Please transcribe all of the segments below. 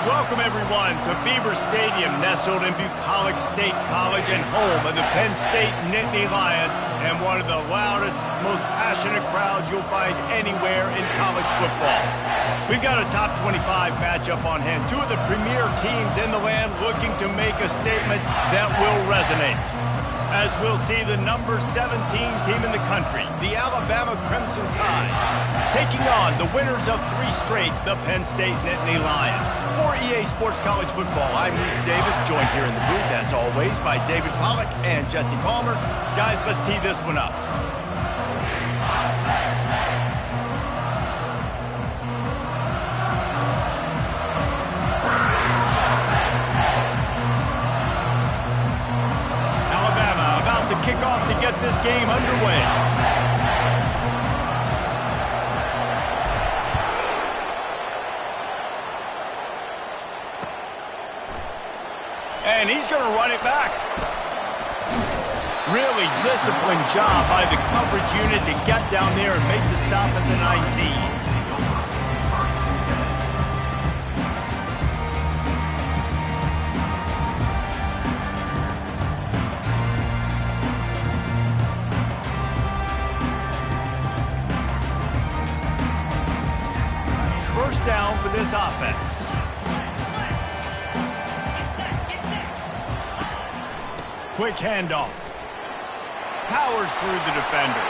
Welcome, everyone, to Beaver Stadium, nestled in Bucolic State College and home of the Penn State Nittany Lions, and one of the loudest, most passionate crowds you'll find anywhere in college football. We've got a top 25 matchup on hand. Two of the premier teams in the land looking to make a statement that will resonate. As we'll see the number 17 team in the country, the Alabama Crimson Tide, taking on the winners of 3 straight, the Penn State Nittany Lions. For EA Sports College Football, I'm Reese Davis, joined here in the booth, as always, by David Pollack and Jesse Palmer. Guys, let's tee this one up. Kick off to get this game underway. And he's going to run it back. Really disciplined job by the coverage unit to get down there and make the stop at the 19. Down for this offense. Quick handoff. Powers through the defender.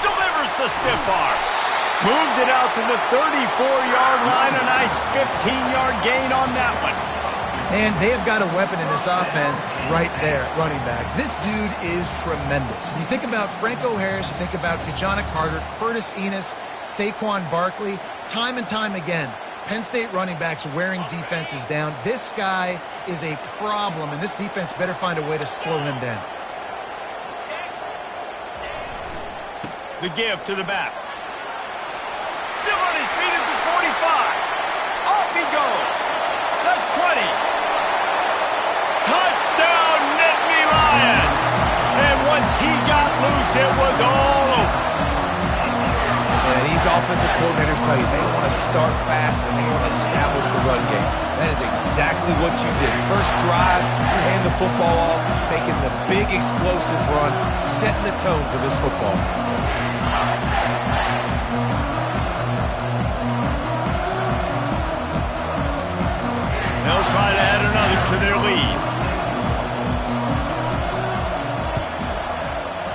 Delivers the stiff arm. Moves it out to the 34-yard line. A nice 15-yard gain on that one. And they have got a weapon in this offense right there, running back. This dude is tremendous. You think about Franco Harris, you think about Kajana Carter, Curtis Enos, Saquon Barkley. Time and time again, Penn State running backs wearing defenses down. This guy is a problem, and this defense better find a way to slow him down. The give to the back. Still on his feet at the 45. Off he goes. The 20. Touchdown, Nittany Lions. And once he got loose, it was all over. And these offensive coordinators tell you they want to start fast and they want to establish the run game. That is exactly what you did. First drive, you hand the football off, making the big explosive run, setting the tone for this football game. They'll try to add another to their lead.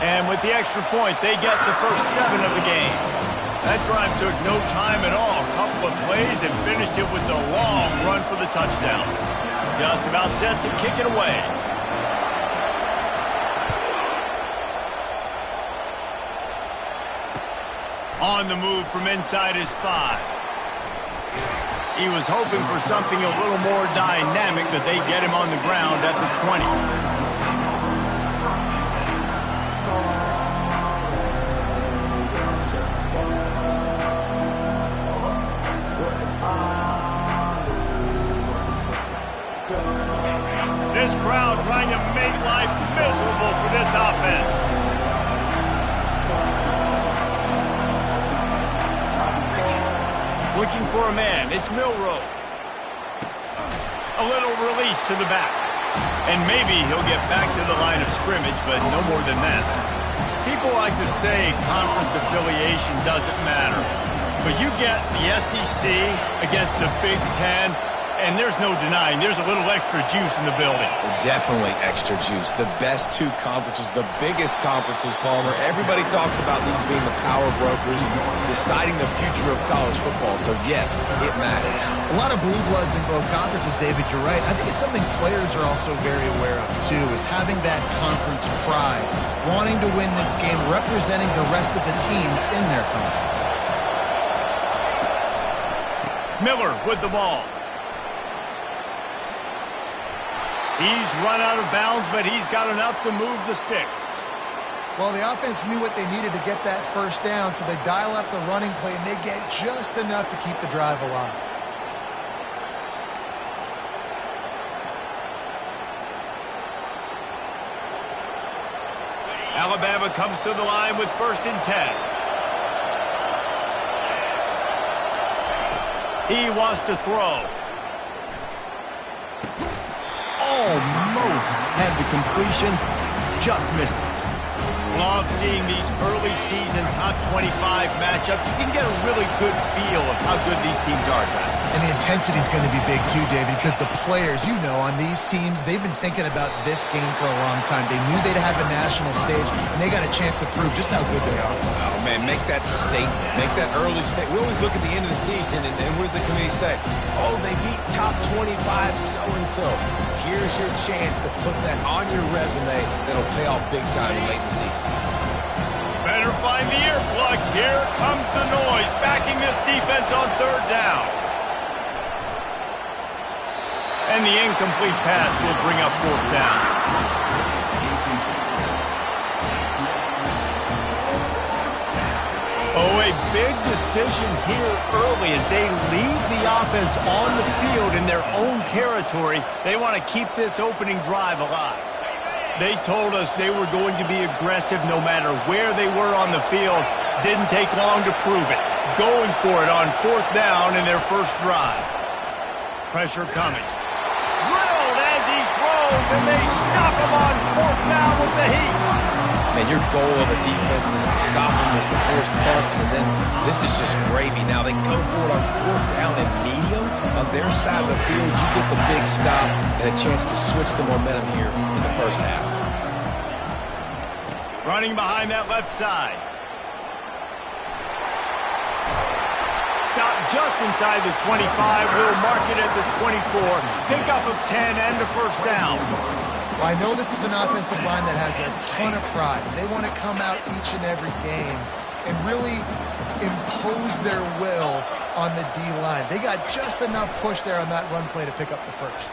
And with the extra point, they get the first 7 of the game. That drive took no time at all. A couple of plays and finished it with a long run for the touchdown. Just about set to kick it away. On the move from inside his 5. He was hoping for something a little more dynamic, but they get him on the ground at the 20. This crowd trying to make life miserable for this offense. Looking for a man. It's Milroe. A little release to the back. And maybe he'll get back to the line of scrimmage, but no more than that. People like to say conference affiliation doesn't matter. But you get the SEC against the Big Ten, and there's no denying there's a little extra juice in the building. Definitely extra juice. The best 2 conferences, the biggest conferences, Palmer. Everybody talks about these being the power brokers and deciding the future of college football. So, yes, it matters. A lot of blue bloods in both conferences, David. You're right. I think it's something players are also very aware of, too, is having that conference pride, wanting to win this game, representing the rest of the teams in their conference. Miller with the ball. He's run out of bounds, but he's got enough to move the sticks. Well, the offense knew what they needed to get that first down, so they dial up the running play, and they get just enough to keep the drive alive. Alabama comes to the line with 1st and 10. He wants to throw. almost had the completion, just missed it. Love seeing these early season top 25 matchups. You can get a really good feel of how good these teams are, guys. And the intensity is going to be big too, David, because the players, you know, on these teams, they've been thinking about this game for a long time. They knew they'd have a national stage, and they got a chance to prove just how good they are. Oh, man, make that statement. Make that early statement. We always look at the end of the season, and what does the committee say? Oh, they beat top 25 so-and-so. Here's your chance to put that on your resume that'll pay off big time late in the season. Better find the earplugs. Here comes the noise, backing this defense on third down. And the incomplete pass will bring up fourth down. Oh, a big decision here early as they leave the offense on the field in their own territory. They want to keep this opening drive alive. They told us they were going to be aggressive no matter where they were on the field. Didn't take long to prove it. Going for it on fourth down in their first drive. Pressure coming. Drilled as he throws, and they stop him on fourth down with the heat. Man, your goal of a defense is to stop them, is to force punts, and then this is just gravy. Now they go for it on fourth down and medium. On their side of the field, you get the big stop and a chance to switch the momentum here in the first half. Running behind that left side. Stop just inside the 25. We'll mark it at the 24. Pickup of 10 and a first down. Well, I know this is an offensive line that has a ton of pride. They want to come out each and every game and really impose their will on the D-line. They got just enough push there on that run play to pick up the first.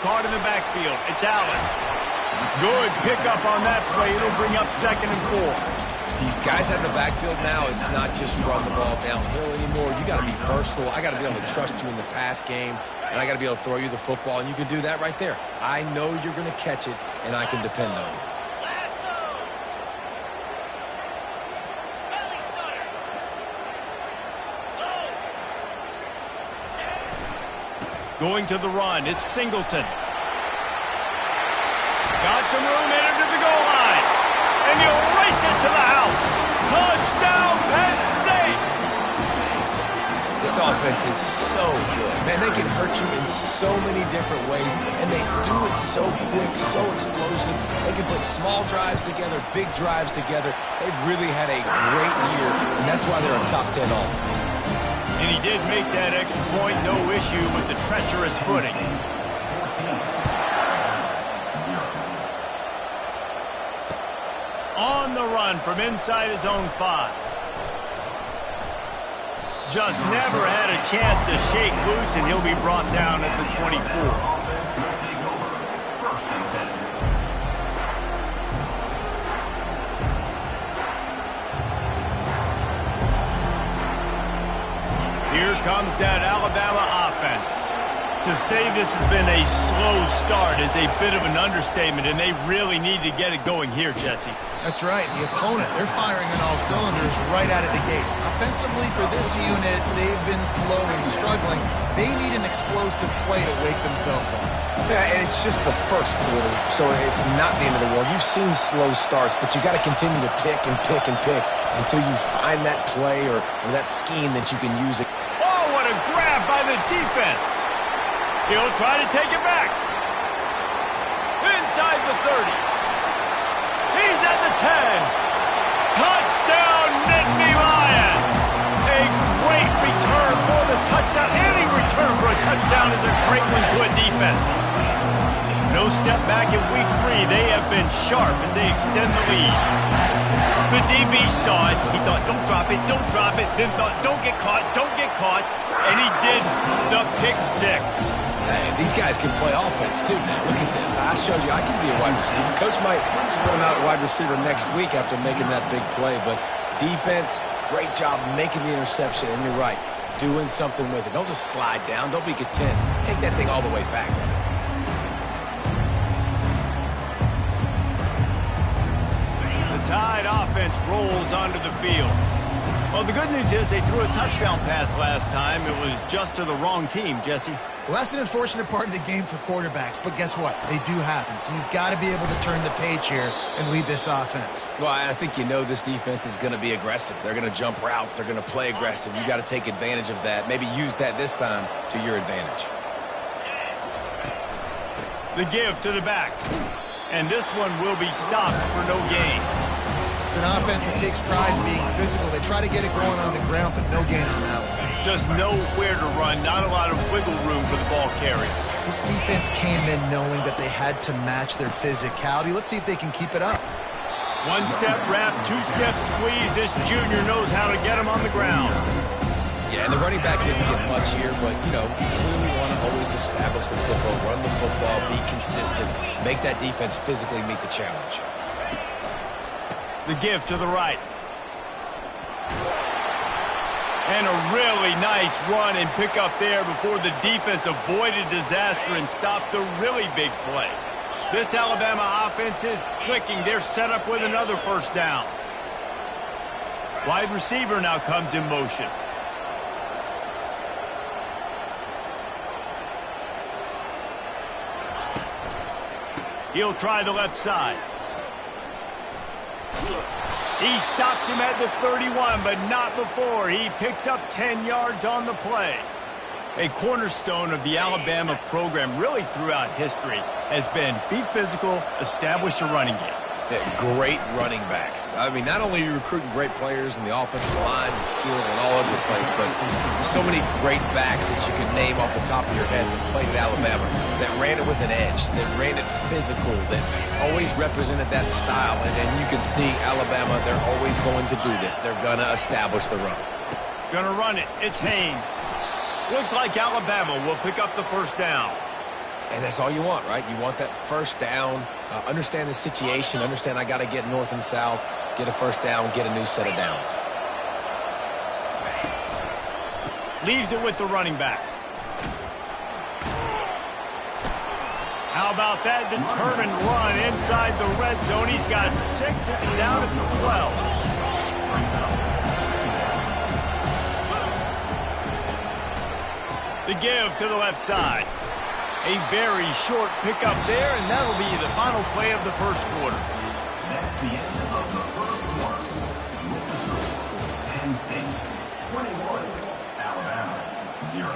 Caught in the backfield. It's Allen. Good pickup on that play. It'll bring up second and 4. Guys out in the backfield now, it's not just run the ball downhill anymore. You got to be versatile. I got to be able to trust you in the pass game, and I got to be able to throw you the football, and you can do that right there. I know you're going to catch it, and I can depend on you. Going to the run. It's Singleton. Got some room in to the goal line. And he'll race it to the house. Touchdown, Penn State! This offense is so good. Man, they can hurt you in so many different ways, and they do it so quick, so explosive. They can put small drives together, big drives together. They've really had a great year, and that's why they're a top 10 offense. And he did make that extra point, no issue with the treacherous footing. On the run from inside his own 5. Just never had a chance to shake loose, and he'll be brought down at the 24. Here comes that Alabama offense. To say this has been a slow start is a bit of an understatement, and they really need to get it going here, Jesse. That's right. The opponent, they're firing on all cylinders right out of the gate. Offensively, for this unit, they've been slow and struggling. They need an explosive play to wake themselves up. Yeah, and it's just the first quarter, so it's not the end of the world. You've seen slow starts, but you got to continue to pick and pick and pick until you find that play or that scheme that you can use it. Oh, what a grab by the defense. He'll try to take it back. Inside the 30. He's at the 10. Touchdown, Nittany Lions. A great return for the touchdown. Any return for a touchdown is a great one to a defense. No step back in week 3. They have been sharp as they extend the lead. The DB saw it. He thought, don't drop it, don't drop it. Then thought, don't get caught, don't get caught. And he did the pick 6. Hey, these guys can play offense, too, man. Look at this. I showed you I can be a wide receiver. Coach might split him out at wide receiver next week after making that big play. But defense, great job making the interception. And you're right, doing something with it. Don't just slide down. Don't be content. Take that thing all the way back. The Tide offense rolls onto the field. Well, the good news is they threw a touchdown pass last time. It was just to the wrong team, Jesse. Well, that's an unfortunate part of the game for quarterbacks, but guess what? They do happen, so you've got to be able to turn the page here and lead this offense. Well, I think you know this defense is going to be aggressive. They're going to jump routes. They're going to play aggressive. You've got to take advantage of that. Maybe use that this time to your advantage. The give to the back. And this one will be stopped for no gain. It's an offense that takes pride in being physical. They try to get it going on the ground, but no gain on that one. Just nowhere to run, not a lot of wiggle room for the ball carrier. This defense came in knowing that they had to match their physicality. Let's see if they can keep it up. One-step wrap, two-step squeeze. This junior knows how to get him on the ground. Yeah, and the running back didn't get much here, but, you know, you clearly want to always establish the tempo, run the football, be consistent, make that defense physically meet the challenge. The give to the right. And a really nice run and pick up there before the defense avoided disaster and stopped the really big play. This Alabama offense is clicking. They're set up with another first down. Wide receiver now comes in motion. He'll try the left side. He stops him at the 31, but not before. He picks up 10 yards on the play. A cornerstone of the Alabama program really throughout history has been be physical, establish a running game. Yeah, great running backs. I mean, not only are you recruiting great players in the offensive line and skill and all over the place, but so many great backs that you can name off the top of your head that played at Alabama, that ran it with an edge, that ran it physical, that always represented that style. And you can see Alabama, they're always going to do this. They're going to establish the run. Gonna run it. It's Haynes. Looks like Alabama will pick up the first down. And that's all you want, right? You want that first down, understand the situation, understand I got to get north and south, get a first down, get a new set of downs. Leaves it with the running back. How about that determined run inside the red zone? He's got 6. It's down at the 12. The give to the left side. A very short pickup there, and that'll be the final play of the first quarter. That's the end of the first quarter. Penn State 21, Alabama 0.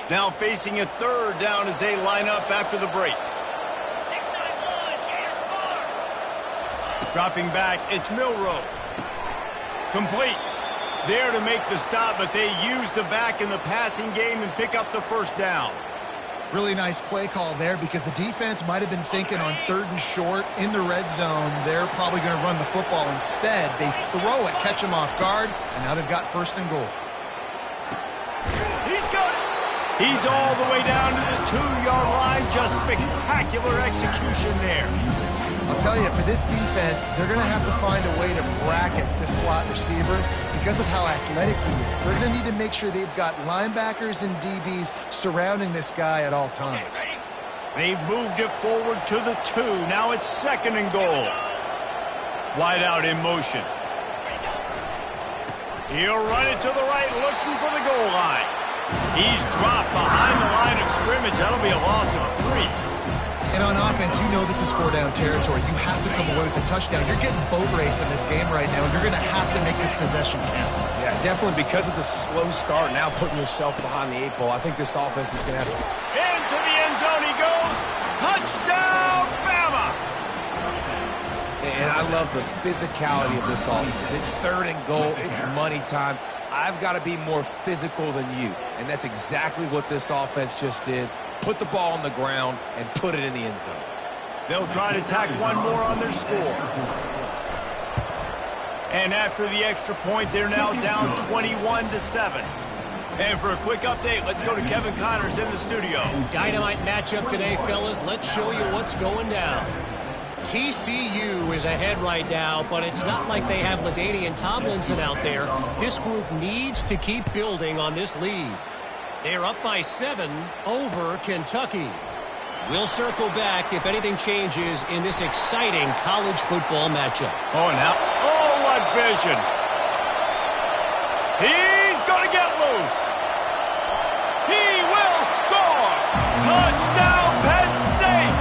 Now facing a third down as they line up after the break. Dropping back, it's Milroe. Complete. There to make the stop, but they use the back in the passing game and pick up the first down. Really nice play call there because the defense might have been thinking on 3rd and short in the red zone. They're probably going to run the football instead. They throw it, catch them off guard, and now they've got 1st and goal. He's got it. He's all the way down to the 2-yard line. Just spectacular execution there. I'll tell you, for this defense, they're going to have to find a way to bracket this slot receiver because of how athletic he is. They're going to need to make sure they've got linebackers and DBs surrounding this guy at all times. They've moved it forward to the 2. Now it's 2nd and goal. Wide out in motion. He'll run it to the right, looking for the goal line. He's dropped behind the line of scrimmage. That'll be a loss of 3. And on offense, you know this is 4-down territory. You have to come away with the touchdown. You're getting boat raced in this game right now, and you're going to have to make this possession count. Yeah, definitely because of the slow start, now putting yourself behind the 8 ball. I think this offense is going to have to... Into the end zone he goes. Touchdown, Bama! And I love the physicality of this offense. It's 3rd and goal. It's money time. I've got to be more physical than you. And that's exactly what this offense just did. Put the ball on the ground and put it in the end zone. They'll try to tack one more on their score. And after the extra point, they're now down 21-7. And for a quick update, let's go to Kevin Connors in the studio. Dynamite matchup today, fellas. Let's show you what's going down. TCU is ahead right now, but it's not like they have LaDainian Tomlinson out there. This group needs to keep building on this lead. They're up by 7 over Kentucky. We'll circle back if anything changes in this exciting college football matchup. Oh, now. Oh, flood vision. He's going to get loose. He will score. Touchdown, Penn State.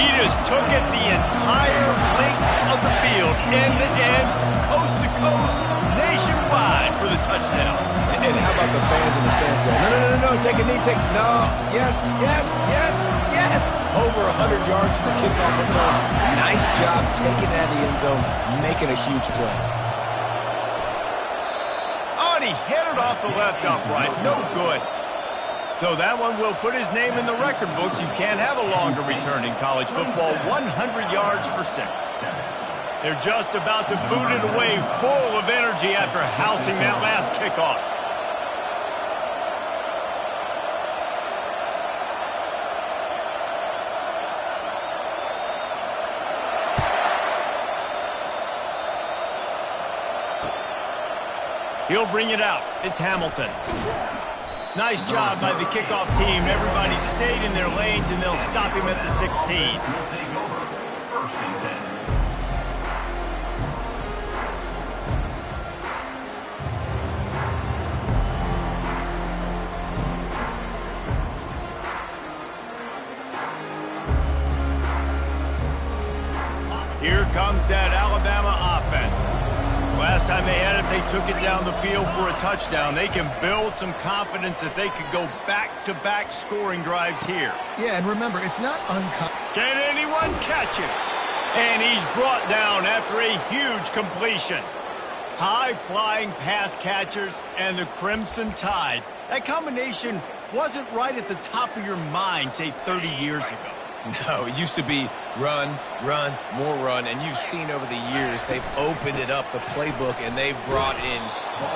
He just took it the entire length of the field, end to end, coast to coast, nationwide for the touchdown. And how about the fans in the stands going, no, no, no, no, take a knee, no, yes, yes, yes, yes. Over 100 yards to the kickoff return. Nice job taking that in the end zone, making a huge play. Oh, and he hit it off the left upright. No good. So that one will put his name in the record books. You can't have a longer return in college football. 100 yards for 6. They're just about to boot it away, full of energy after housing that last kickoff. He'll bring it out. It's Hamilton. Nice job by the kickoff team. Everybody stayed in their lanes, and they'll stop him at the 16. First and 10. Here comes that Alabama offense. Last time they had it, they took it down the field for a touchdown. They can build some confidence that they could go back-to-back scoring drives here. Yeah, and remember, it's not uncommon. Can anyone catch it? And he's brought down after a huge completion. High-flying pass catchers and the Crimson Tide. That combination wasn't right at the top of your mind, say, 30 years ago. No, it used to be run, run, more run, and you've seen over the years they've opened it up, the playbook, and they've brought in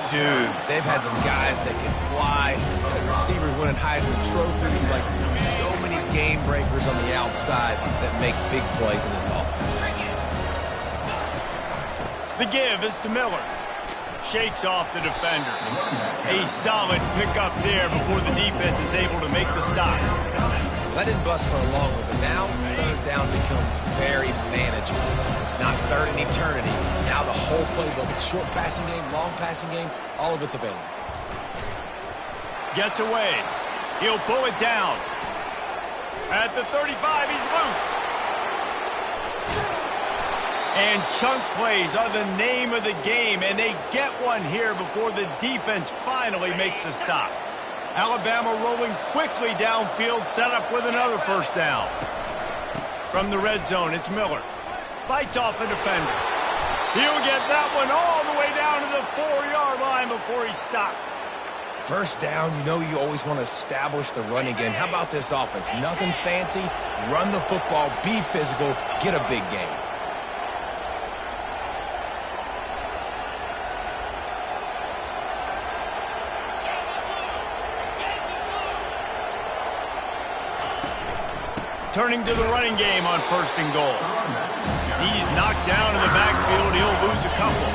dudes. They've had some guys that can fly, and receivers winning Heisman trophies, like so many game breakers on the outside that make big plays in this offense. The give is to Miller. Shakes off the defender. A solid pickup there before the defense is able to make the stop. That didn't bust for a long one, but now third down becomes very manageable. It's not third in eternity. Now the whole playbook, it's short passing game, long passing game, all of it's available. Gets away. He'll pull it down. At the 35, he's loose. And chunk plays are the name of the game, and they get one here before the defense finally makes the stop. Alabama rolling quickly downfield, set up with another first down. From the red zone, it's Miller. Fights off a defender. He'll get that one all the way down to the 4-yard line before he's stopped. First down, you know you always want to establish the running game. How about this offense? Nothing fancy. Run the football, be physical, get a big game. Turning to the running game on first and goal. He's knocked down in the backfield. He'll lose a couple.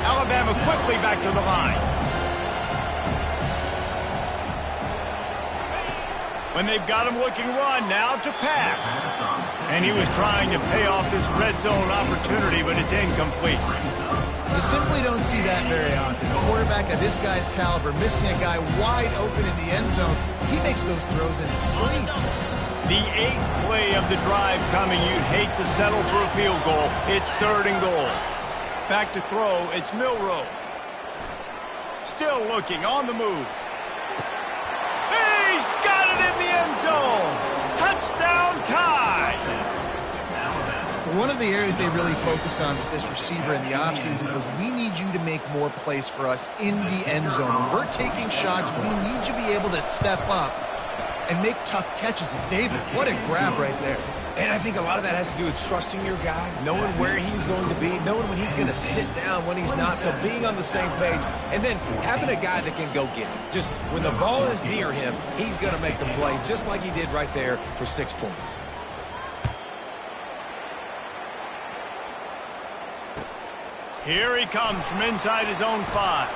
Alabama quickly back to the line. When they've got him looking run, now to pass. And he was trying to pay off this red zone opportunity, but it's incomplete. You simply don't see that very often. A quarterback of this guy's caliber missing a guy wide open in the end zone. He makes those throws in his sleep. The 8th play of the drive coming. You'd hate to settle for a field goal. It's third and goal. Back to throw. It's Milroe. Still looking on the move. He's got it in the end zone. Touchdown tie. One of the areas they really focused on with this receiver in the offseason was we need you to make more plays for us in the end zone. When we're taking shots, we need you to be able to step up and make tough catches. And David, what a grab right there. And I think a lot of that has to do with trusting your guy, knowing where he's going to be, knowing when he's going to sit down, when he's not, so being on the same page, and then having a guy that can go get it. Just when the ball is near him, he's going to make the play just like he did right there for 6 points. Here he comes from inside his own 5.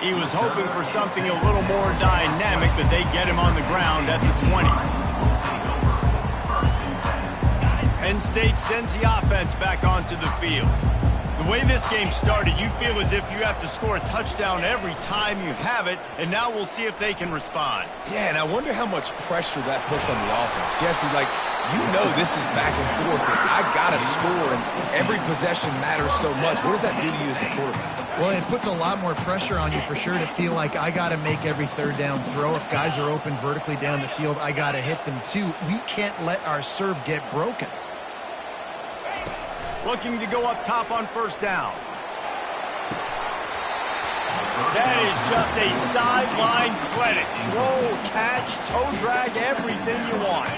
He was hoping for something a little more dynamic, but they get him on the ground at the 20. Penn State sends the offense back onto the field. The way this game started, you feel as if you have to score a touchdown every time you have it, and now we'll see if they can respond. Yeah, and I wonder how much pressure that puts on the offense. Jesse, like, you know this is back and forth, and I got to score, and every possession matters so much. What does that do to you as a quarterback? Well, it puts a lot more pressure on you for sure to feel like I got to make every third down throw. If guys are open vertically down the field, I got to hit them too. We can't let our serve get broken. Looking to go up top on first down. That is just a sideline credit. Throw, catch, toe drag, everything you want.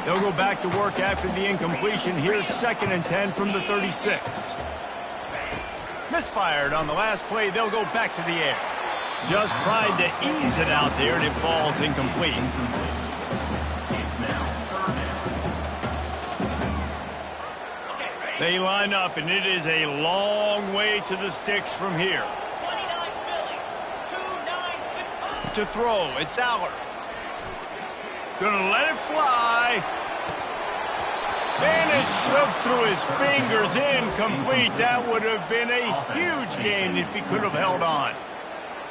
They'll go back to work after the incompletion. Here's 2nd and 10 from the 36. Misfired on the last play. They'll go back to the air. Just tried to ease it out there, and it falls incomplete. They line up, and it is a long way to the sticks from here. To throw, it's Aller. Gonna let it fly. And it slips through his fingers, incomplete. That would have been a huge gain if he could have held on.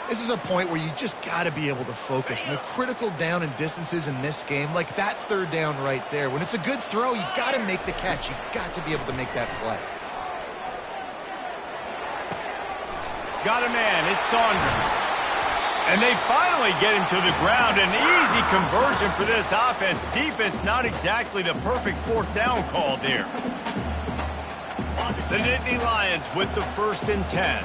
This is a point where you just got to be able to focus. And the critical down and distances in this game, like that third down right there, when it's a good throw, you got to make the catch. You got to be able to make that play. Got a man. It's Saunders. And they finally get him to the ground. An easy conversion for this offense. Defense, not exactly the perfect 4th down call there. The Nittany Lions with the 1st and 10.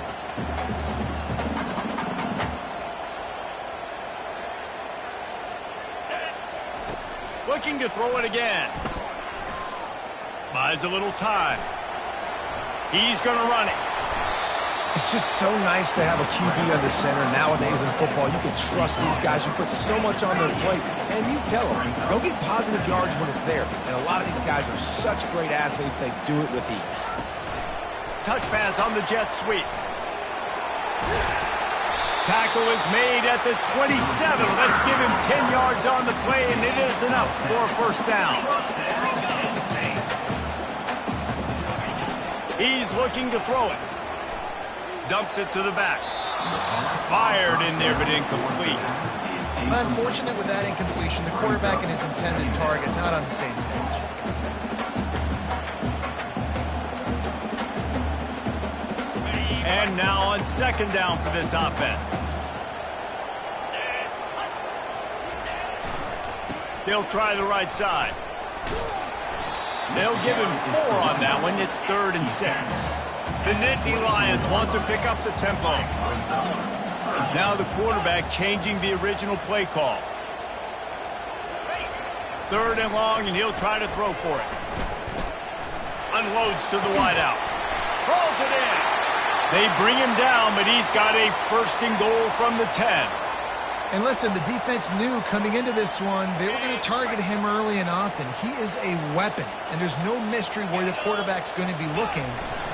Looking to throw it again. Buys a little time. He's going to run it. It's just so nice to have a QB under center. Nowadays in football, you can trust these guys. You put so much on their plate, and you tell them, go get positive yards when it's there. And a lot of these guys are such great athletes, they do it with ease. Touch pass on the jet sweep. Tackle is made at the 27. Let's give him 10 yards on the play, and it is enough for a 1st down. He's looking to throw it. Dumps it to the back. Fired in there, but incomplete. Unfortunate with that incompletion. The quarterback and his intended target not on the same page. And now on 2nd down for this offense. They'll try the right side. They'll give him 4 on that one. It's 3rd and 6. The Nittany Lions want to pick up the tempo. Now the quarterback changing the original play call. 3rd and long, and he'll try to throw for it. Unloads to the wideout. Rolls it in. They bring him down, but he's got a 1st and goal from the 10. And listen, the defense knew coming into this one, they were going to target him early and often. He is a weapon, and there's no mystery where the quarterback's going to be looking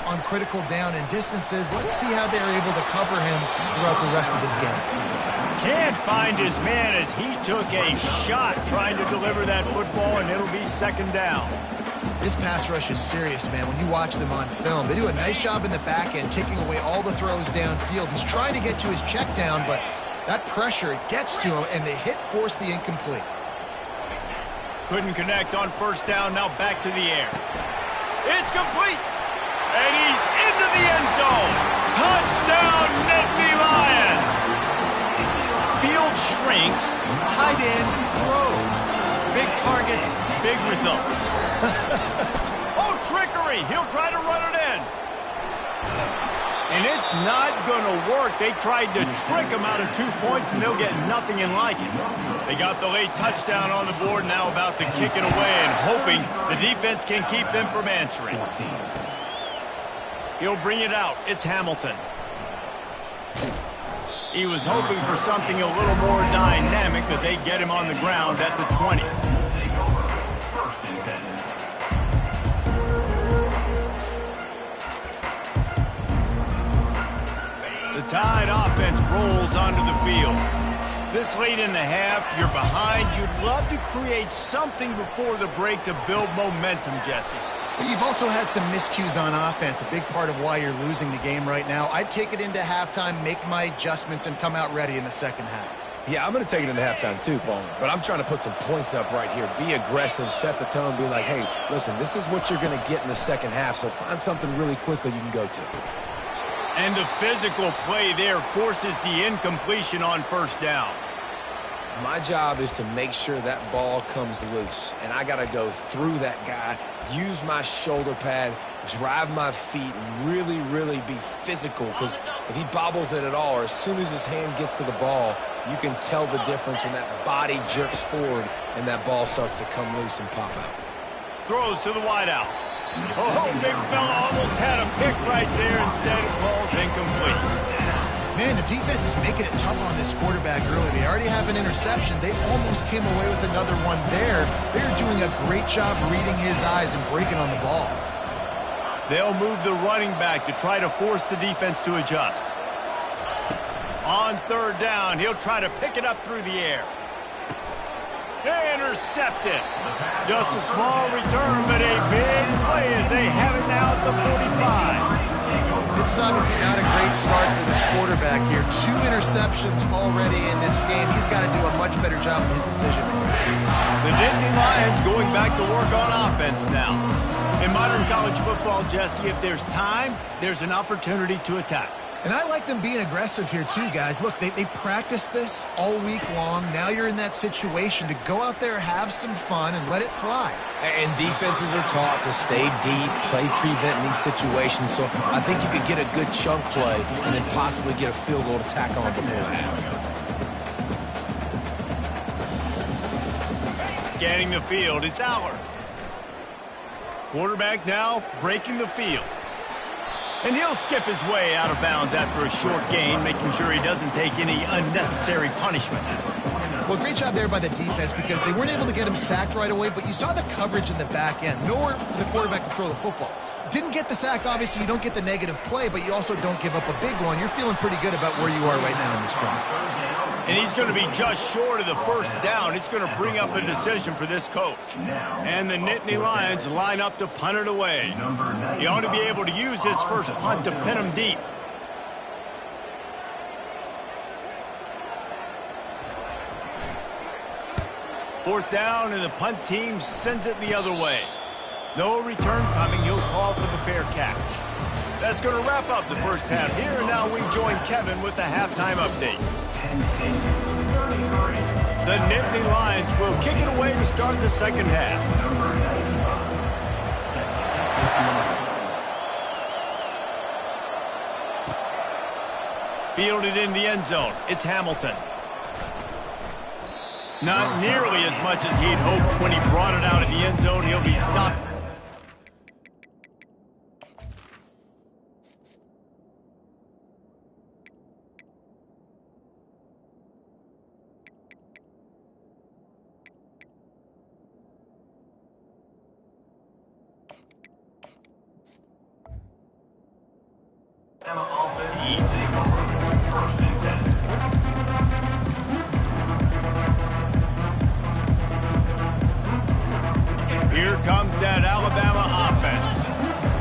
on critical down and distances. Let's see how they're able to cover him throughout the rest of this game. Can't find his man as he took a shot trying to deliver that football, and it'll be 2nd down. This pass rush is serious, man. When you watch them on film, they do a nice job in the back end, taking away all the throws downfield. He's trying to get to his check down, but that pressure gets to him, and the hit forced the incomplete. Couldn't connect on 1st down, now back to the air. It's complete, and he's into the end zone. Touchdown, Nittany Lions. Field shrinks, tight end grows. Big targets, big results. Oh, trickery. He'll try to run it in. And it's not going to work. They tried to trick him out of 2 points, and they'll get nothing in like it. They got the late touchdown on the board, now about to kick it away and hoping the defense can keep them from answering. He'll bring it out. It's Hamilton. He was hoping for something a little more dynamic, but they get him on the ground at the 20. 1st and 10. The Tide offense rolls onto the field. This late in the half, you're behind. You'd love to create something before the break to build momentum, Jesse. But you've also had some miscues on offense, a big part of why you're losing the game right now. I'd take it into halftime, make my adjustments, and come out ready in the second half. Yeah, I'm going to take it into halftime too, Paul. But I'm trying to put some points up right here. Be aggressive, set the tone, be like, hey, listen, this is what you're going to get in the second half, so find something really quickly you can go to. And the physical play there forces the incompletion on first down. My job is to make sure that ball comes loose, and I got to go through that guy, use my shoulder pad, drive my feet, really, really be physical, because if he bobbles it at all, or as soon as his hand gets to the ball, you can tell the difference when that body jerks forward and that ball starts to come loose and pop out. Throws to the wideout. Oh, big fella almost had a pick right there. Instead, it falls incomplete. Man, the defense is making it tough on this quarterback early. They already have an interception. They almost came away with another one there. They're doing a great job reading his eyes and breaking on the ball. They'll move the running back to try to force the defense to adjust. On third down, he'll try to pick it up through the air. Intercepted. Just a small return, but a big play as they have it now at the 45. This is obviously not a great start for this quarterback here. 2 interceptions already in this game. He's got to do a much better job with his decision-making. The Nittany Lions going back to work on offense now. In modern college football, Jesse, if there's time, there's an opportunity to attack. And I like them being aggressive here too, guys. Look, they practiced this all week long. Now you're in that situation to go out there, have some fun, and let it fly. And defenses are taught to stay deep, play prevent in these situations. So I think you could get a good chunk play and then possibly get a field goal to tack on before the half. Scanning the field, it's Aller. Quarterback now breaking the field. And he'll skip his way out of bounds after a short gain, making sure he doesn't take any unnecessary punishment. Well, great job there by the defense because they weren't able to get him sacked right away, but you saw the coverage in the back end. Nowhere for the quarterback to throw the football. Didn't get the sack, obviously. You don't get the negative play, but you also don't give up a big one. You're feeling pretty good about where you are right now in this game. And he's going to be just short of the first down. It's going to bring up a decision for this coach. And the Nittany Lions line up to punt it away. He ought to be able to use this first punt to pin him deep. Fourth down, and the punt team sends it the other way. No return coming. He'll call for the fair catch. That's going to wrap up the first half here. And now we join Kevin with the halftime update. The Nittany Lions will kick it away to start the second half. Fielded in the end zone. It's Hamilton. Not nearly as much as he'd hoped when he brought it out in the end zone. He'll be stopped. Here comes that Alabama offense.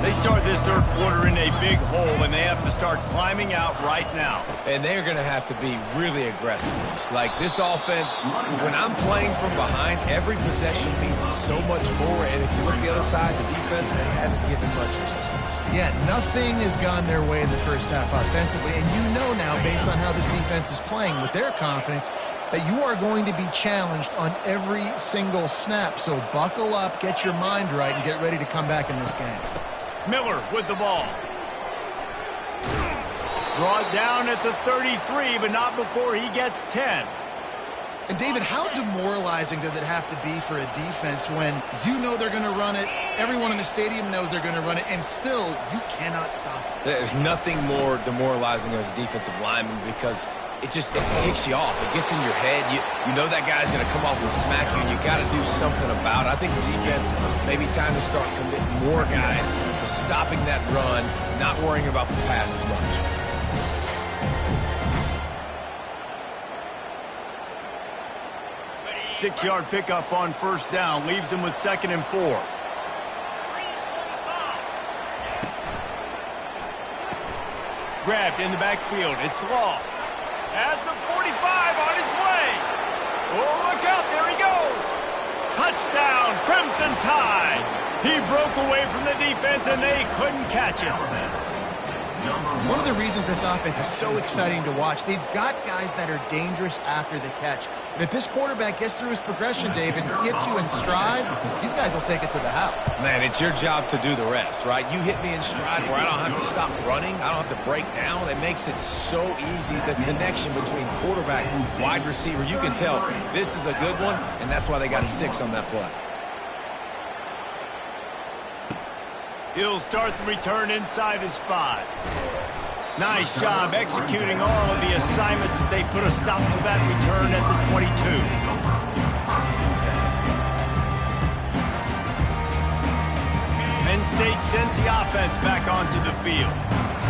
They start this third quarter in a big hole, and they have to start climbing out right now. And they're going to have to be really aggressive. Like this offense, when I'm playing from behind, every possession means so much more. And if you look at the other side, the defense, they haven't given much resistance. Yeah, nothing has gone their way in the first half offensively. And you know now, based on how this defense is playing with their confidence, that you are going to be challenged on every single snap. So buckle up, get your mind right, and get ready to come back in this game. Miller with the ball. Brought down at the 33, but not before he gets 10. And David, how demoralizing does it have to be for a defense when you know they're going to run it, everyone in the stadium knows they're going to run it, and still you cannot stop it? There's nothing more demoralizing as a defensive lineman because it takes you off. It gets in your head. You know that guy's going to come off and smack you, and you got to do something about it. I think the defense maybe time to start committing more guys to stopping that run, not worrying about the pass as much. Six-yard pickup on first down leaves him with 2nd and 4. Grabbed in the backfield. It's Law. At the 45 on his way. Oh, look out. There he goes. Touchdown, Crimson Tide. He broke away from the defense, and they couldn't catch him. One of the reasons this offense is so exciting to watch, they've got guys that are dangerous after the catch. And if this quarterback gets through his progression, David, hits you in stride, these guys will take it to the house. Man, it's your job to do the rest, right? You hit me in stride where I don't have to stop running. I don't have to break down. It makes it so easy. The connection between quarterback and wide receiver, you can tell this is a good one, and that's why they got 6 on that play. He'll start the return inside his 5. Nice job executing all of the assignments as they put a stop to that return at the 22. Penn State sends the offense back onto the field.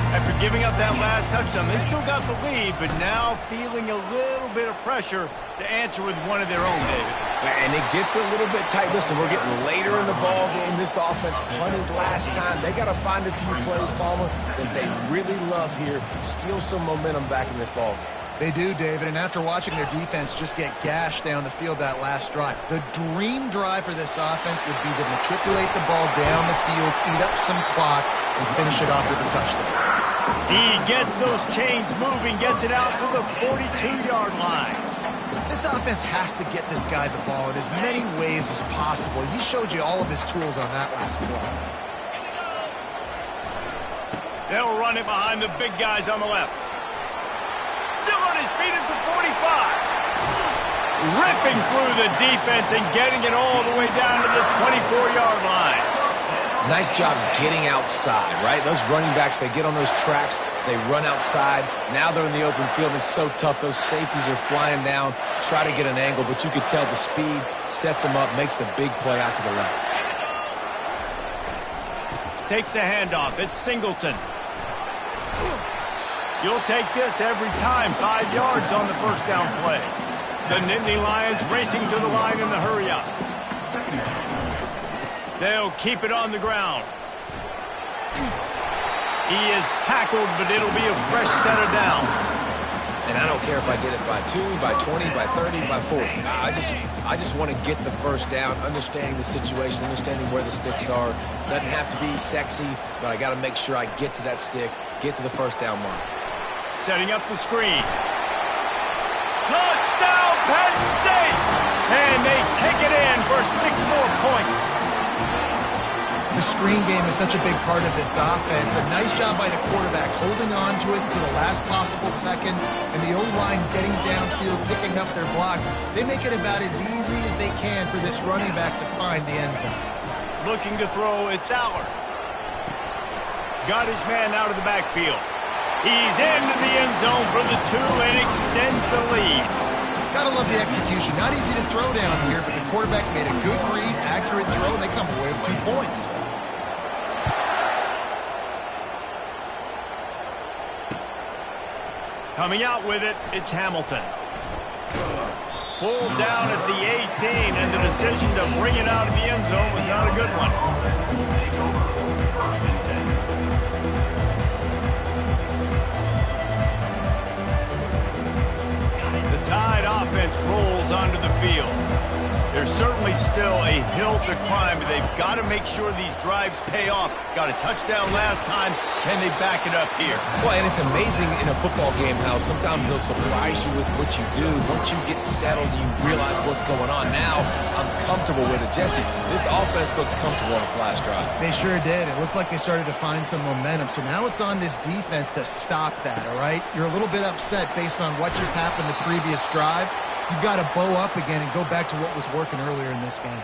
After giving up that last touchdown, they still got the lead, but now feeling a little bit of pressure to answer with one of their own, David. And it gets a little bit tight. Listen, we're getting later in the ball game. This offense punted last time. They got to find a few plays, Palmer, that they really love here. Steal some momentum back in this ball game. They do, David, and after watching their defense just get gashed down the field that last drive, the dream drive for this offense would be to matriculate the ball down the field, eat up some clock, and finish it off with a touchdown. He gets those chains moving, gets it out to the 42-yard line. This offense has to get this guy the ball in as many ways as possible. He showed you all of his tools on that last play. They'll run it behind the big guys on the left. Still on his feet at the 45. Ripping through the defense and getting it all the way down to the 24-yard line. Nice job getting outside, right? Those running backs, they get on those tracks, they run outside. Now they're in the open field. It's so tough. Those safeties are flying down, try to get an angle, but you could tell the speed sets them up, makes the big play out to the left. Takes the handoff. It's Singleton. You'll take this every time. 5 yards on the first down play. The Nittany Lions racing to the line in the hurry-up. They'll keep it on the ground. He is tackled, but it'll be a fresh set of downs. And I don't care if I get it by 2, by 20, by 30, by 40. I just want to get the first down, understanding the situation, understanding where the sticks are. Doesn't have to be sexy, but I got to make sure I get to that stick, get to the first down mark. Setting up the screen. Touchdown, Penn State! And they take it in for 6 more points. The screen game is such a big part of this offense. A nice job by the quarterback holding on to it to the last possible second, and the O-line getting downfield, picking up their blocks. They make it about as easy as they can for this running back to find the end zone. Looking to throw, it's Allard. Got his man out of the backfield. He's into the end zone for the 2 and extends the lead. Gotta love the execution. Not easy to throw down here, but the quarterback made a good read, accurate throw, and they come away with 2 points. Coming out with it, it's Hamilton. Pulled down at the 18, and the decision to bring it out of the end zone was not a good one. The Tide offense rolls onto the field. There's certainly still a hill to climb, but they've got to make sure these drives pay off. Got a touchdown last time. Can they back it up here? Well, and it's amazing in a football game how sometimes they'll surprise you with what you do. Once you get settled, you realize what's going on. Now, I'm comfortable with it. Jesse, this offense looked comfortable on its last drive. They sure did. It looked like they started to find some momentum. So now it's on this defense to stop that, all right? You're a little bit upset based on what just happened the previous drive. You've got to bow up again and go back to what was working earlier in this game.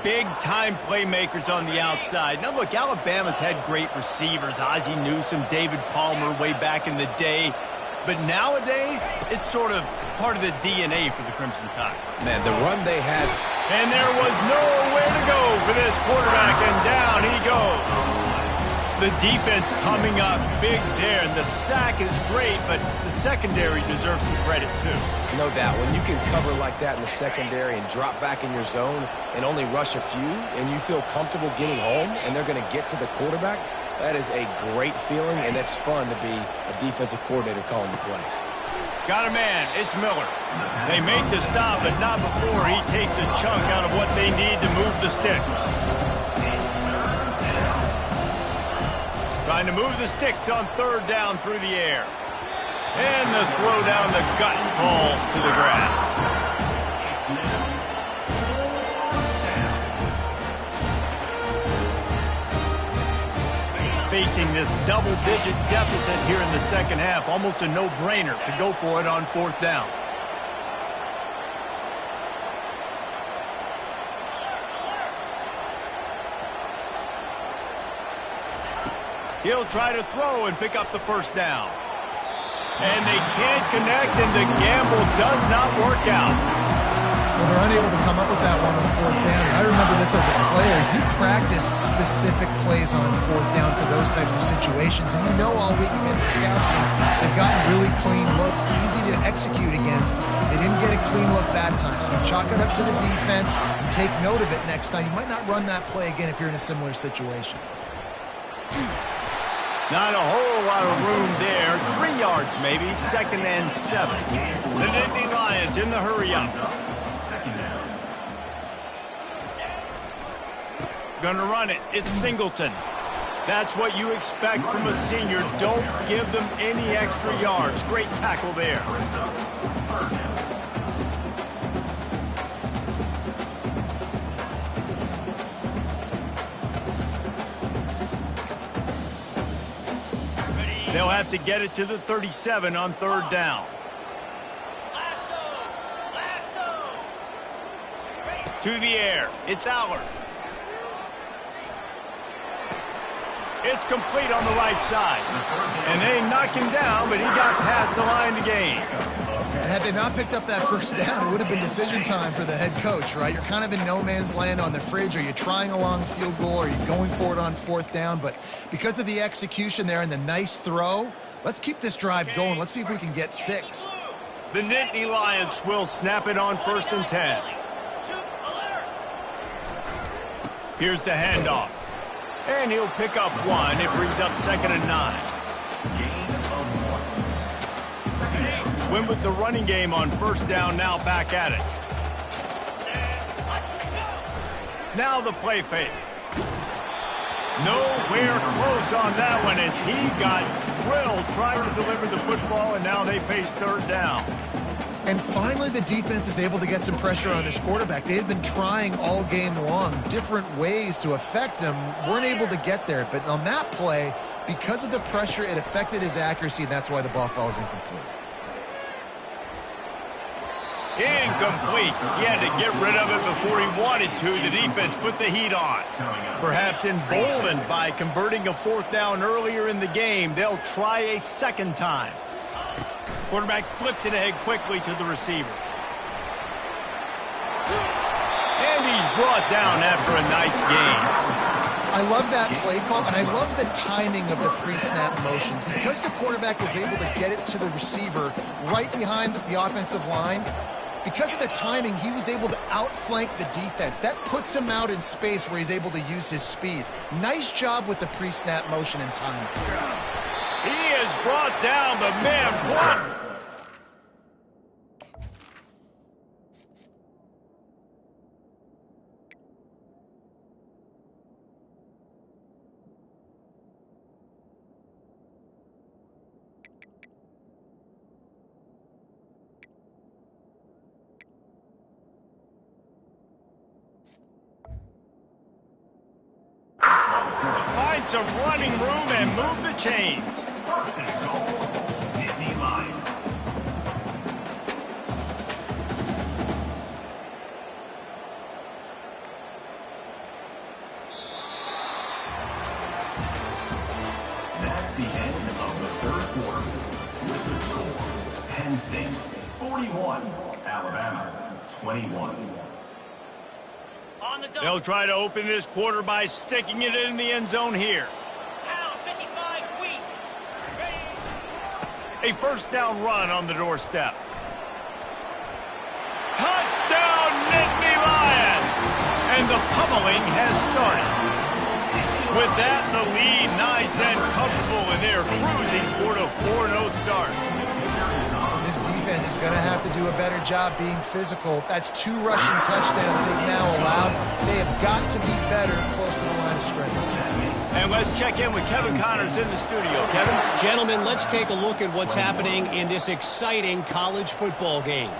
Big-time playmakers on the outside. Now, look, Alabama's had great receivers. Ozzie Newsome, David Palmer way back in the day. But nowadays, it's sort of part of the DNA for the Crimson Tide. Man, the run they had. And there was nowhere to go for this quarterback, and down he goes. The defense coming up big there, and the sack is great, but the secondary deserves some credit, too. No doubt. When you can cover like that in the secondary and drop back in your zone and only rush a few, and you feel comfortable getting home, and they're going to get to the quarterback, That is a great feeling, and that's fun to be a defensive coordinator calling the plays. Got a man. It's Miller. They make the stop, but not before he takes a chunk out of what they need to move the sticks. Trying to move the sticks on third down through the air. And the throw down the gut falls to the grass. Facing this double-digit deficit here in the second half, almost a no-brainer to go for it on fourth down. He'll try to throw and pick up the first down. And they can't connect, and the gamble does not work out. Well, they're unable to come up with that one on fourth down. I remember this as a player. You practice specific plays on fourth down for those types of situations, and you know all week against the scout team, they've gotten really clean looks, easy to execute against. They didn't get a clean look that time, so you chalk it up to the defense and take note of it next time. You might not run that play again if you're in a similar situation. Not a whole lot of room there. 3 yards maybe. 2nd and 7. The Nittany Lions in the hurry-up. Gonna run it. It's Singleton. That's what you expect from a senior. Don't give them any extra yards. Great tackle there. They'll have to get it to the 37 on third down. To the air. It's Allard. It's complete on the right side. And they knock him down, but he got past the line to gain. And had they not picked up that first down, it would have been decision time for the head coach, right? You're kind of in no man's land on the fridge. Are you trying a long field goal? Are you going for it on fourth down? But because of the execution there and the nice throw, let's keep this drive going. Let's see if we can get 6. The Nittany Lions will snap it on 1st and 10. Here's the handoff. And he'll pick up 1. It brings up 2nd and 9. Win with the running game on first down, now back at it. Now the play fake. Nowhere close on that one as he got drilled trying to deliver the football, and now they face third down. And finally, the defense is able to get some pressure on this quarterback. They had been trying all game long different ways to affect him, weren't able to get there. But on that play, because of the pressure, it affected his accuracy, and that's why the ball falls incomplete. Incomplete. He had to get rid of it before he wanted to. The defense put the heat on. Perhaps emboldened by converting a fourth down earlier in the game, they'll try a second time. Quarterback flips it ahead quickly to the receiver. And he's brought down after a nice gain. I love that play call, and I love the timing of the pre-snap motion. Because the quarterback is able to get it to the receiver right behind the offensive line, because of the timing, he was able to outflank the defense. That puts him out in space where he's able to use his speed. Nice job with the pre-snap motion and timing. He is brought down, but man, what? Find some running room and move the chains. First and goal, Nittany Lions. That's the end of the third quarter. With the score, Penn State 41, Alabama 21. They'll try to open this quarter by sticking it in the end zone here. A first down run on the doorstep. Touchdown, Nittany Lions! And the pummeling has started. With that in the lead, nice and comfortable, and they're cruising toward a 4-0 start. This defense is going to have to do a better job being physical. That's 2 rushing touchdowns they've now allowed. They have got to be better close to the line of scrimmage. And let's check in with Kevin Connors in the studio. Kevin? Gentlemen, let's take a look at what's happening in this exciting college football game.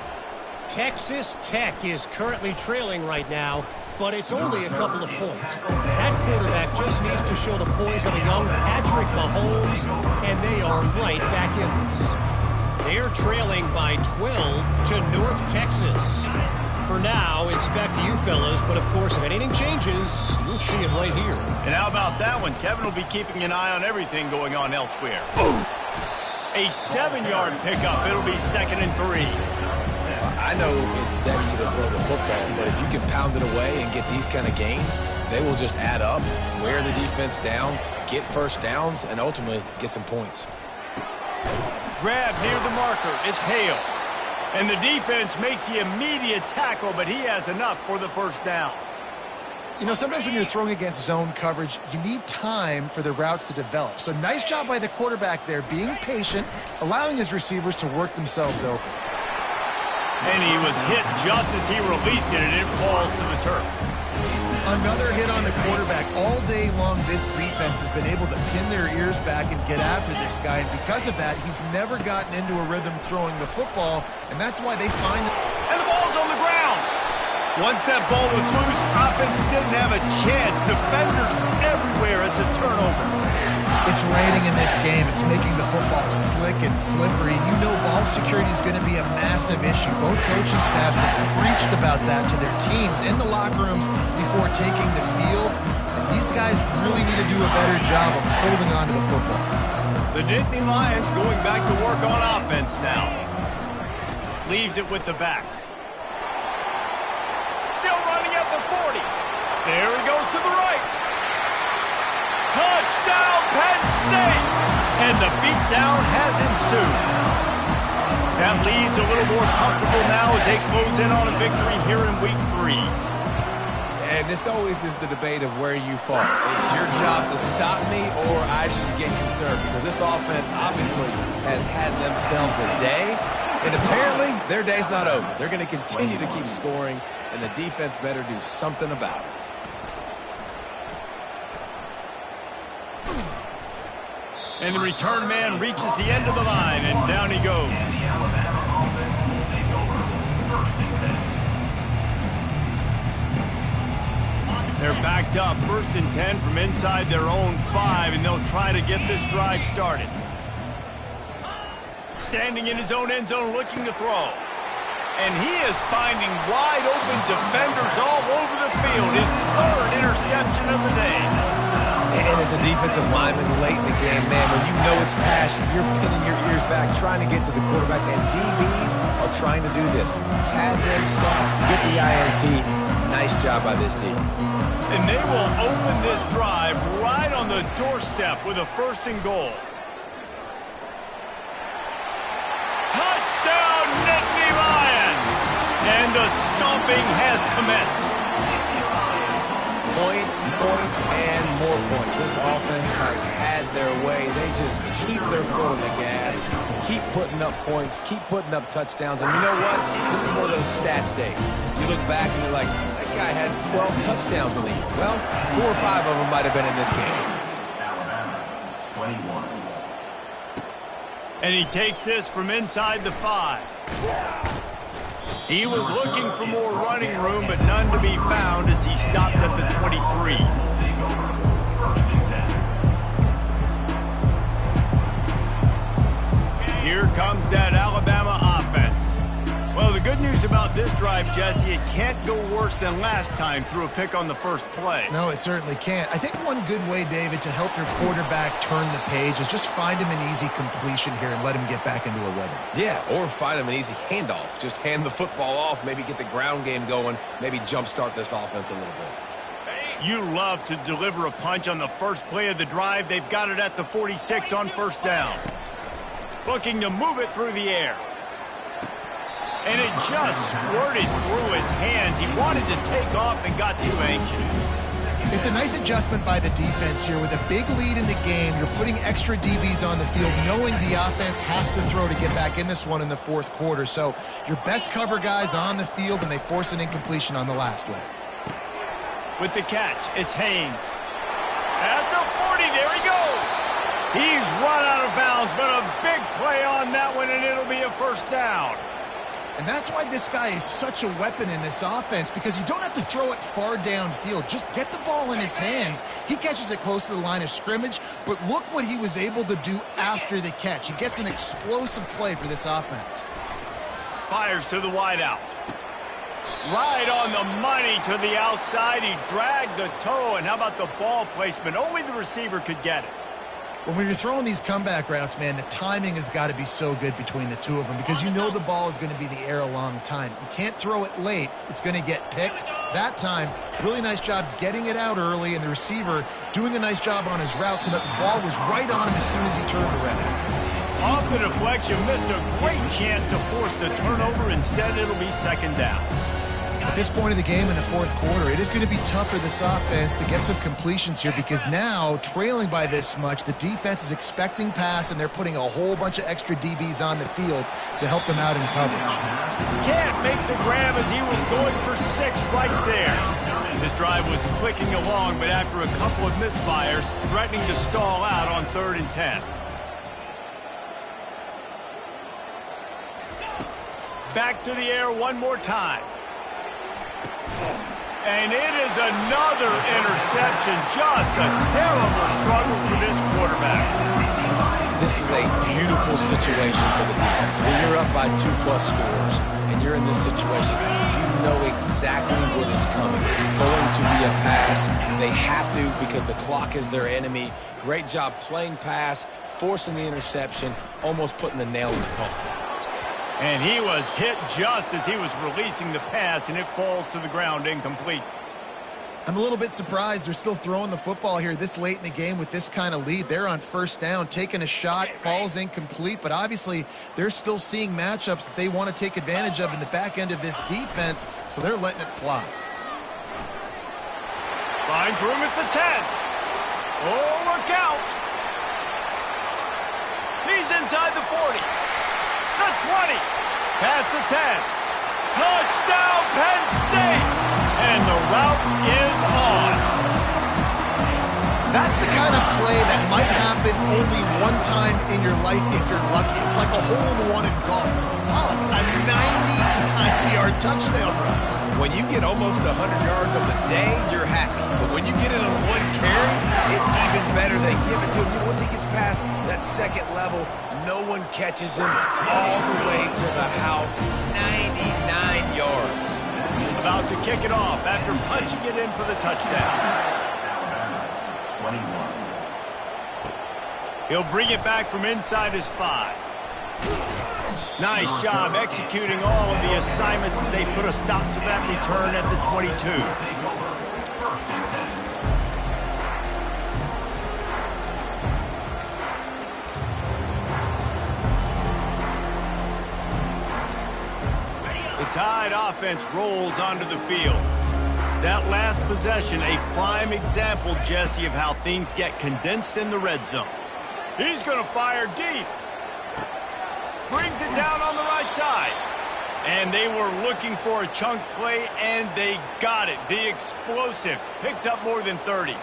Texas Tech is currently trailing right now, but it's only a couple of points. That quarterback just needs to show the poise of a young Patrick Mahomes, and they are right back in this. They're trailing by 12 to North Texas. For now, it's back to you fellas, but of course, if anything changes, you'll see it right here. And how about that one? Kevin will be keeping an eye on everything going on elsewhere. A 7-yard pickup. It'll be 2nd and 3. I know it's sexy to throw the football, but if you can pound it away and get these kind of gains, they will just add up, wear the defense down, get first downs, and ultimately get some points. Grab near the marker. It's Hale. And the defense makes the immediate tackle, but he has enough for the first down. You know, sometimes when you're throwing against zone coverage, you need time for the routes to develop. So nice job by the quarterback there, being patient, allowing his receivers to work themselves open. And he was hit just as he released it, and it falls to the turf. Another hit on the quarterback. All day long, this defense has been able to pin their ears back and get after this guy. And because of that, he's never gotten into a rhythm throwing the football, and that's why they find... And the ball's on the ground. Once that ball was loose, offense didn't have a chance. Defenders everywhere. It's a turnover. It's raining in this game. It's making the football slick and slippery. You know ball security is going to be a massive issue. Both coaching staffs have preached about that to their teams in the locker rooms before taking the field. And these guys really need to do a better job of holding on to the football. The Nittany Lions going back to work on offense now. Leaves it with the back. Still running at the 40. There he goes to the right. Touchdown, Penn State! And the beatdown has ensued. That leads a little more comfortable now as they close in on a victory here in Week 3. And this always is the debate of where you fall. It's your job to stop me or I should get concerned because this offense obviously has had themselves a day. And apparently, their day's not over. They're going to continue to keep scoring, and the defense better do something about it. And the return man reaches the end of the line, and down he goes. They're backed up, 1st and 10 from inside their own 5, and they'll try to get this drive started. Standing in his own end zone looking to throw. And he is finding wide open defenders all over the field. His 3rd interception of the day. And as a defensive lineman late in the game, man, when you know it's passion, you're pinning your ears back, trying to get to the quarterback, and DBs are trying to do this. Pad them stats, get the INT. Nice job by this team. And they will open this drive right on the doorstep with a 1st and goal. Touchdown, Nittany Lions! And the stomping has commenced. Points, and more points. This offense has had their way. They just keep their foot on the gas, keep putting up points, keep putting up touchdowns. And you know what? This is one of those stats days. You look back and you're like, that guy had 12 touchdowns in the year. Well, 4 or 5 of them might have been in this game. Alabama, 21. And he takes this from inside the 5. He was looking for more running room, but none to be found as he stopped at the 23. Here comes that Alabama offense. Well, the good news about this drive, Jesse, it can't go worse than last time through a pick on the first play. No, it certainly can't. I think one good way, David, to help your quarterback turn the page is just find him an easy completion here and let him get back into a rhythm. Yeah, or find him an easy handoff. Just hand the football off, maybe get the ground game going, maybe jumpstart this offense a little bit. You love to deliver a punch on the first play of the drive. They've got it at the 46 on 1st down. Looking to move it through the air. And it just squirted through his hands. He wanted to take off and got too anxious. It's a nice adjustment by the defense here. With a big lead in the game, you're putting extra DBs on the field, knowing the offense has to throw to get back in this one in the fourth quarter. So your best cover guys on the field, and they force an incompletion on the last one. With the catch, it's Haynes. At the 40, there he goes. He's run out of bounds, but a big play on that one, and it'll be a first down. And that's why this guy is such a weapon in this offense, because you don't have to throw it far downfield. Just get the ball in his hands. He catches it close to the line of scrimmage, but look what he was able to do after the catch. He gets an explosive play for this offense. Fires to the wideout. Right on the money to the outside. He dragged the toe, and how about the ball placement? Only the receiver could get it. When you're throwing these comeback routes, man, the timing has got to be so good between the two of them, because you know the ball is going to be the air a long time. You can't throw it late. It's going to get picked. That time, really nice job getting it out early, and the receiver doing a nice job on his route so that the ball was right on him as soon as he turned around. Off the deflection, missed a great chance to force the turnover. Instead, it'll be second down. At this point in the game in the fourth quarter, it is going to be tough for this offense to get some completions here, because now, trailing by this much, the defense is expecting pass, and they're putting a whole bunch of extra DBs on the field to help them out in coverage. Can't make the grab as he was going for 6 right there. This drive was clicking along, but after a couple of misfires, threatening to stall out on 3rd and 10. Back to the air one more time. And it is another interception. Just a terrible struggle for this quarterback. This is a beautiful situation for the defense. When you're up by 2+ scores and you're in this situation, you know exactly what is coming. It's going to be a pass. They have to, because the clock is their enemy. Great job playing pass, forcing the interception, almost putting the nail in the coffin. And he was hit just as he was releasing the pass, and it falls to the ground incomplete. I'm a little bit surprised they're still throwing the football here this late in the game with this kind of lead. They're on first down, taking a shot, falls incomplete, but obviously they're still seeing matchups that they want to take advantage of in the back end of this defense, so they're letting it fly. Finds room at the 10. Oh, look out. He's inside the 40. The 20. Past the 10. Touchdown, Penn State. And the route is on. That's the kind of play that might happen only one time in your life if you're lucky. It's like a hole-in-one in golf. Pollock, a 99-yard touchdown run. When you get almost 100 yards on the day, you're happy. But when you get it on one carry, it's even better. They give it to him. Once he gets past that second level, no one catches him all the way to the house. 99 yards. About to kick it off after punching it in for the touchdown. 21. He'll bring it back from inside his 5. Nice job executing all of the assignments as they put a stop to that return at the 22. First and 10. The Tide offense rolls onto the field. That last possession, a prime example, Jesse, of how things get condensed in the red zone. He's going to fire deep. Brings it down on the right side. And they were looking for a chunk play, and they got it. The explosive picks up more than 30.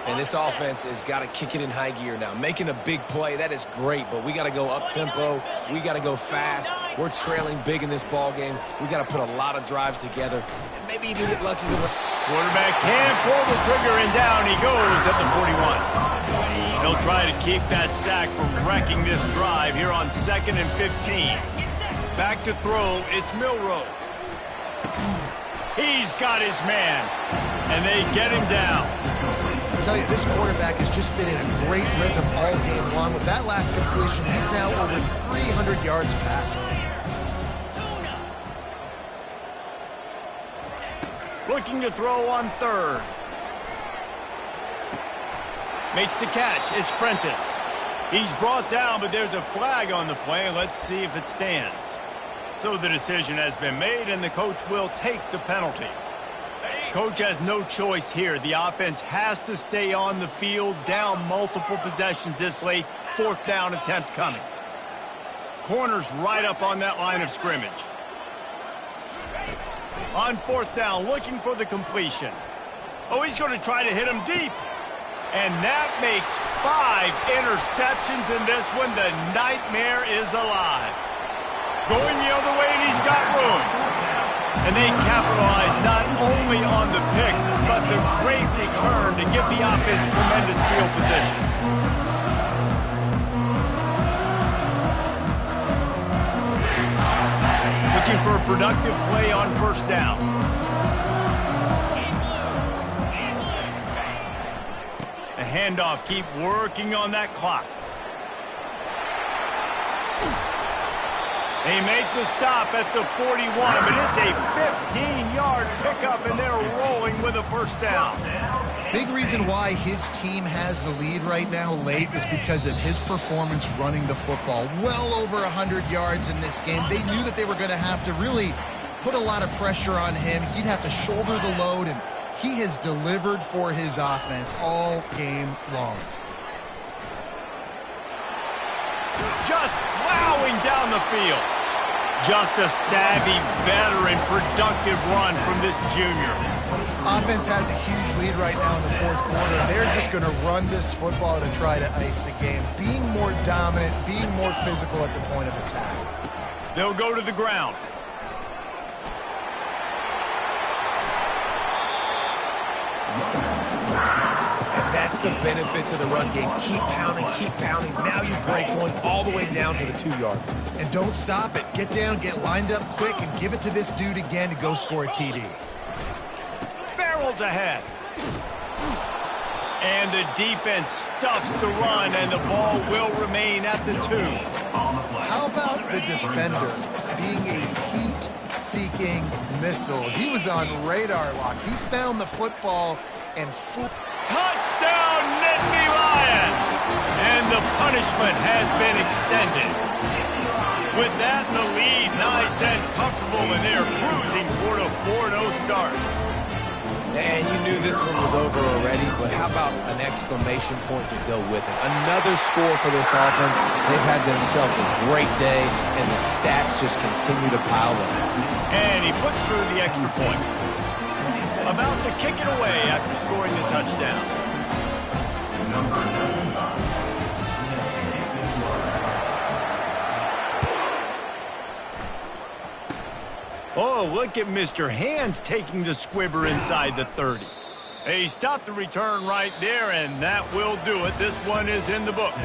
And this offense has got to kick it in high gear now. Making a big play, that is great, but we got to go up-tempo. We got to go fast. We're trailing big in this ball game. We got to put a lot of drives together and maybe even get lucky with it. Quarterback can't pull the trigger, and down he goes at the 41. He'll try to keep that sack from wrecking this drive here on 2nd and 15. Back to throw, it's Milroe. He's got his man, and they get him down. I tell you, this quarterback has just been in a great rhythm all game long. With that last completion, he's now over 300 yards passing. Looking to throw on 3rd. Makes the catch. It's Prentice. He's brought down, but there's a flag on the play. Let's see if it stands. So the decision has been made, and the coach will take the penalty. Coach has no choice here. The offense has to stay on the field, down multiple possessions this late. 4th down attempt coming. Corner's right up on that line of scrimmage. On 4th down, looking for the completion. Oh, he's going to try to hit him deep. And that makes 5 interceptions in this one. The nightmare is alive. Going the other way, and he's got room. And they capitalize not only on the pick, but the great return to give the offense tremendous field position. Looking for a productive play on 1st down. A handoff, keep working on that clock. They make the stop at the 41, but it's a 15-yard pickup, and they're rolling with a 1st down. Big reason why his team has the lead right now late is because of his performance running the football. Well over 100 yards in this game. They knew that they were going to have to really put a lot of pressure on him. He'd have to shoulder the load, and he has delivered for his offense all game long. Just plowing down the field. Just a savvy, veteran, productive run from this junior. Offense has a huge lead right now in the 4th quarter, and they're just going to run this football to try to ice the game. Being more dominant, being more physical at the point of attack. They'll go to the ground. And that's the benefit to the run game. Keep pounding, keep pounding. Now you break one all the way down to the 2-yard. And don't stop it. Get down, get lined up quick, and give it to this dude again to go score a TD. Barrels ahead. And the defense stuffs the run, and the ball will remain at the 2. How about the defender being a heat-seeking missile? He was on radar lock. He found the football and touchdown, Nittany Lions! And the punishment has been extended. With that in the lead, nice and comfortable, and they're cruising toward a 4-0 start. And you knew this one was over already, but how about an exclamation point to go with it? Another score for this offense. They've had themselves a great day, and the stats just continue to pile up. And he puts through the extra point. About to kick it away after scoring the touchdown. Oh, look at Mr. Hands taking the squibber inside the 30. He stopped the return right there, and that will do it. This one is in the book.